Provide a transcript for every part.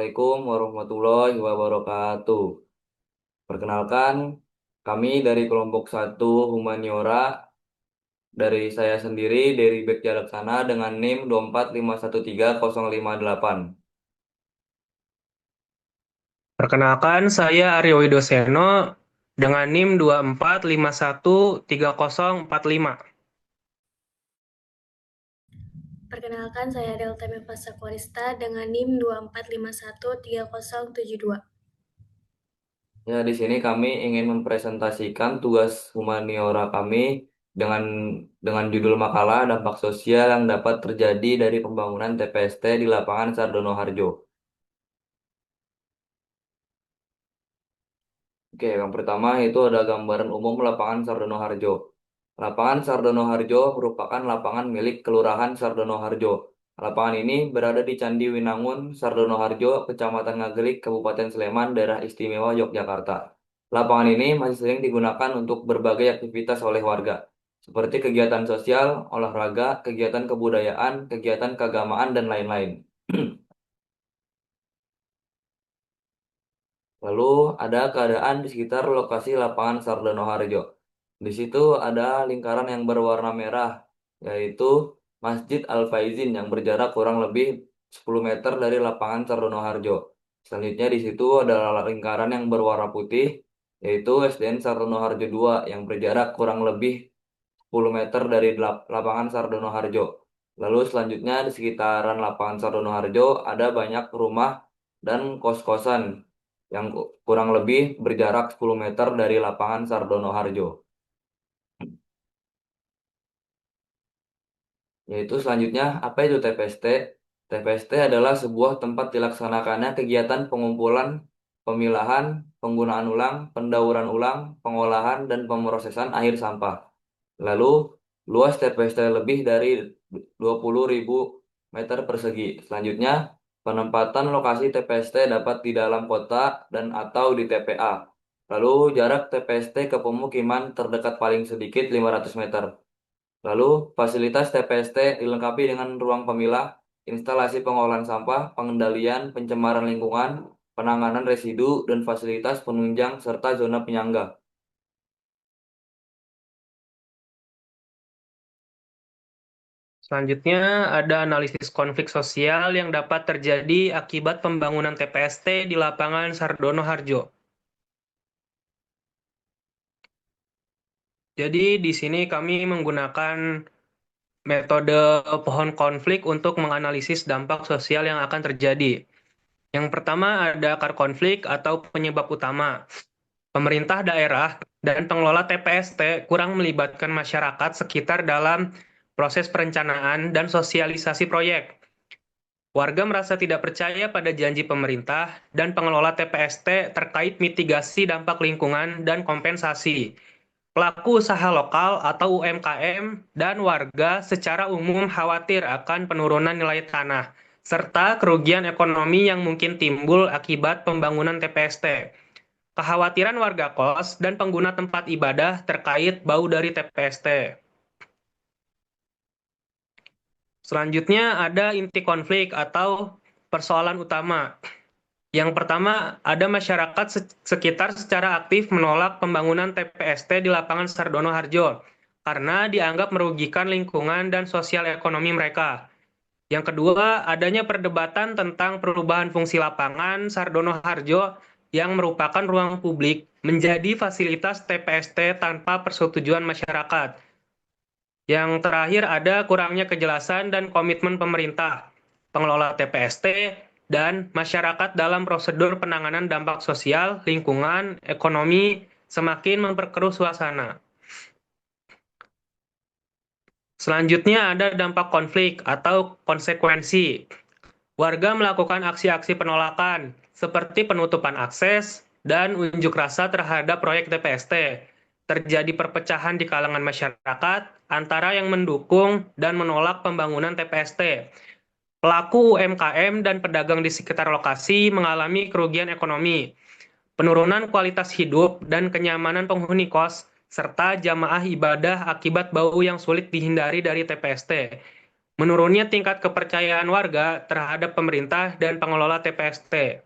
Assalamualaikum warahmatullahi wabarakatuh. Perkenalkan, kami dari kelompok 1 Humaniora, dari saya sendiri, dari Bek Jalaksana dengan NIM 245130558. Perkenalkan, saya Aryo Widoseno dengan NIM 24513045. Perkenalkan, saya Delta Mevasa Korista dengan NIM 24513072. Ya, di sini kami ingin mempresentasikan tugas humaniora kami dengan judul makalah dampak sosial yang dapat terjadi dari pembangunan TPST di lapangan Sardono Harjo. Oke, yang pertama itu ada gambaran umum lapangan Sardono Harjo. Lapangan Sardono Harjo merupakan lapangan milik Kelurahan Sardono Harjo. Lapangan ini berada di Candi Winangun, Sardono Harjo, Kecamatan Ngagelik, Kabupaten Sleman, Daerah Istimewa Yogyakarta. Lapangan ini masih sering digunakan untuk berbagai aktivitas oleh warga, seperti kegiatan sosial, olahraga, kegiatan kebudayaan, kegiatan keagamaan, dan lain-lain. Lalu ada keadaan di sekitar lokasi lapangan Sardono Harjo. Di situ ada lingkaran yang berwarna merah, yaitu Masjid Al-Faizin yang berjarak kurang lebih 10 meter dari lapangan Sardono Harjo. Selanjutnya di situ ada lingkaran yang berwarna putih, yaitu SDN Sardono Harjo 2 yang berjarak kurang lebih 10 meter dari lapangan Sardono Harjo. Lalu selanjutnya di sekitaran lapangan Sardono Harjo ada banyak rumah dan kos-kosan yang kurang lebih berjarak 10 meter dari lapangan Sardono Harjo. Yaitu selanjutnya, apa itu TPST? TPST adalah sebuah tempat dilaksanakannya kegiatan pengumpulan, pemilahan, penggunaan ulang, pendauran ulang, pengolahan, dan pemrosesan akhir sampah. Lalu, luas TPST lebih dari 20.000 meter persegi. Selanjutnya, penempatan lokasi TPST dapat di dalam kota dan atau di TPA. Lalu, jarak TPST ke pemukiman terdekat paling sedikit 500 meter. Lalu, fasilitas TPST dilengkapi dengan ruang pemilah, instalasi pengolahan sampah, pengendalian pencemaran lingkungan, penanganan residu, dan fasilitas penunjang serta zona penyangga. Selanjutnya, ada analisis konflik sosial yang dapat terjadi akibat pembangunan TPST di lapangan Sardono Harjo. Jadi, di sini kami menggunakan metode pohon konflik untuk menganalisis dampak sosial yang akan terjadi. Yang pertama ada akar konflik atau penyebab utama. Pemerintah daerah dan pengelola TPST kurang melibatkan masyarakat sekitar dalam proses perencanaan dan sosialisasi proyek. Warga merasa tidak percaya pada janji pemerintah dan pengelola TPST terkait mitigasi dampak lingkungan dan kompensasi. Pelaku usaha lokal atau UMKM dan warga secara umum khawatir akan penurunan nilai tanah, serta kerugian ekonomi yang mungkin timbul akibat pembangunan TPST. Kekhawatiran warga kos dan pengguna tempat ibadah terkait bau dari TPST. Selanjutnya ada inti konflik atau persoalan utama. Yang pertama, ada masyarakat sekitar secara aktif menolak pembangunan TPST di lapangan Sardono Harjo karena dianggap merugikan lingkungan dan sosial ekonomi mereka. Yang kedua, adanya perdebatan tentang perubahan fungsi lapangan Sardono Harjo yang merupakan ruang publik menjadi fasilitas TPST tanpa persetujuan masyarakat. Yang terakhir ada kurangnya kejelasan dan komitmen pemerintah, pengelola TPST, dan masyarakat dalam prosedur penanganan dampak sosial, lingkungan, ekonomi, semakin memperkeruh suasana. Selanjutnya ada dampak konflik atau konsekuensi. Warga melakukan aksi-aksi penolakan, seperti penutupan akses dan unjuk rasa terhadap proyek TPST. Terjadi perpecahan di kalangan masyarakat antara yang mendukung dan menolak pembangunan TPST. Pelaku UMKM dan pedagang di sekitar lokasi mengalami kerugian ekonomi, penurunan kualitas hidup dan kenyamanan penghuni kos, serta jamaah ibadah akibat bau yang sulit dihindari dari TPST. menurunnya tingkat kepercayaan warga terhadap pemerintah dan pengelola TPST.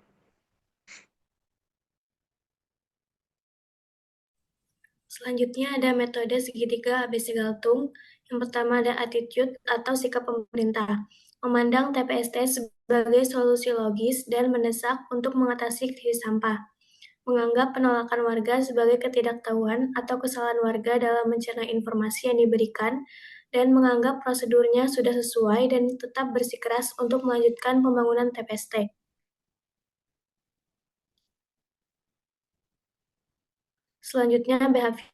Selanjutnya ada metode segitiga ABC Galtung. Yang pertama ada attitude atau sikap pemerintah. Memandang TPST sebagai solusi logis dan mendesak untuk mengatasi krisis sampah. Menganggap penolakan warga sebagai ketidaktahuan atau kesalahan warga dalam mencerna informasi yang diberikan, dan menganggap prosedurnya sudah sesuai dan tetap bersikeras untuk melanjutkan pembangunan TPST. Selanjutnya, behavior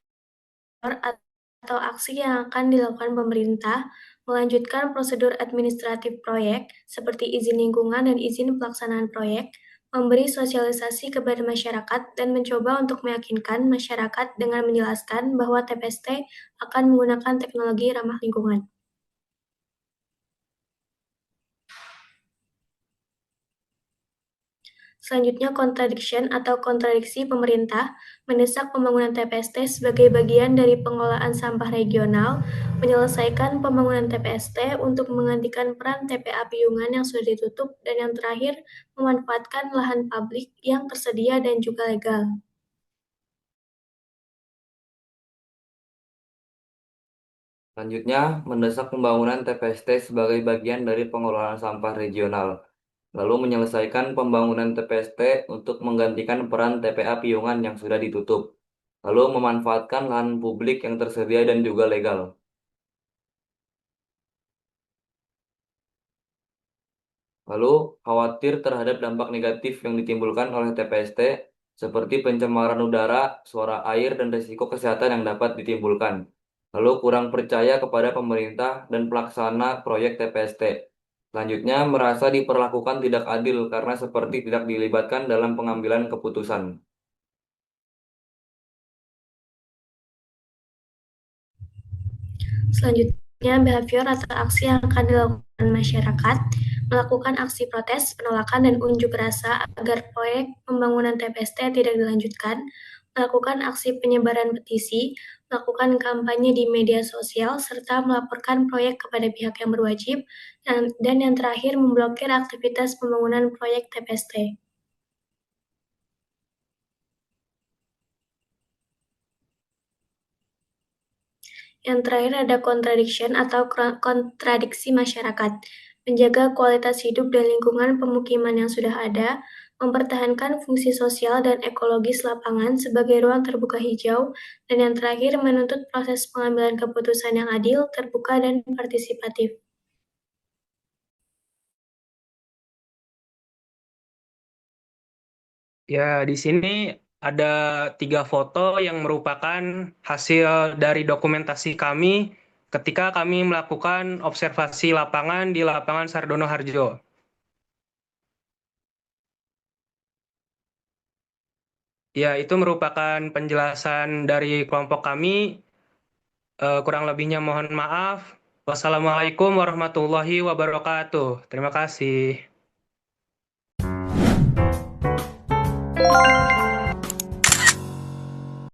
atau aksi yang akan dilakukan pemerintah melanjutkan prosedur administratif proyek seperti izin lingkungan dan izin pelaksanaan proyek, memberi sosialisasi kepada masyarakat, dan mencoba untuk meyakinkan masyarakat dengan menjelaskan bahwa TPST akan menggunakan teknologi ramah lingkungan. Selanjutnya, contradiction atau kontradiksi pemerintah mendesak pembangunan TPST sebagai bagian dari pengelolaan sampah regional, menyelesaikan pembangunan TPST untuk menggantikan peran TPA Piyungan yang sudah ditutup, dan yang terakhir, memanfaatkan lahan publik yang tersedia dan juga legal. Selanjutnya, mendesak pembangunan TPST sebagai bagian dari pengelolaan sampah regional, lalu menyelesaikan pembangunan TPST untuk menggantikan peran TPA Piyungan yang sudah ditutup, lalu memanfaatkan lahan publik yang tersedia dan juga legal. Lalu, khawatir terhadap dampak negatif yang ditimbulkan oleh TPST, seperti pencemaran udara, suara air, dan risiko kesehatan yang dapat ditimbulkan. Lalu, kurang percaya kepada pemerintah dan pelaksana proyek TPST. Selanjutnya, merasa diperlakukan tidak adil karena seperti tidak dilibatkan dalam pengambilan keputusan. Selanjutnya, behavior atau aksi yang akan dilakukan masyarakat, melakukan aksi protes, penolakan, dan unjuk rasa agar proyek pembangunan TPST tidak dilanjutkan, melakukan aksi penyebaran petisi, melakukan kampanye di media sosial, serta melaporkan proyek kepada pihak yang berwajib, dan yang terakhir memblokir aktivitas pembangunan proyek TPST. Yang terakhir ada contradiction atau kontradiksi masyarakat, menjaga kualitas hidup dan lingkungan pemukiman yang sudah ada, mempertahankan fungsi sosial dan ekologis lapangan sebagai ruang terbuka hijau, dan yang terakhir menuntut proses pengambilan keputusan yang adil, terbuka, dan partisipatif. Ya, di sini ada 3 foto yang merupakan hasil dari dokumentasi kami ketika kami melakukan observasi lapangan di lapangan Sardono Harjo. Ya, itu merupakan penjelasan dari kelompok kami. Kurang lebihnya mohon maaf. Wassalamualaikum warahmatullahi wabarakatuh. Terima kasih.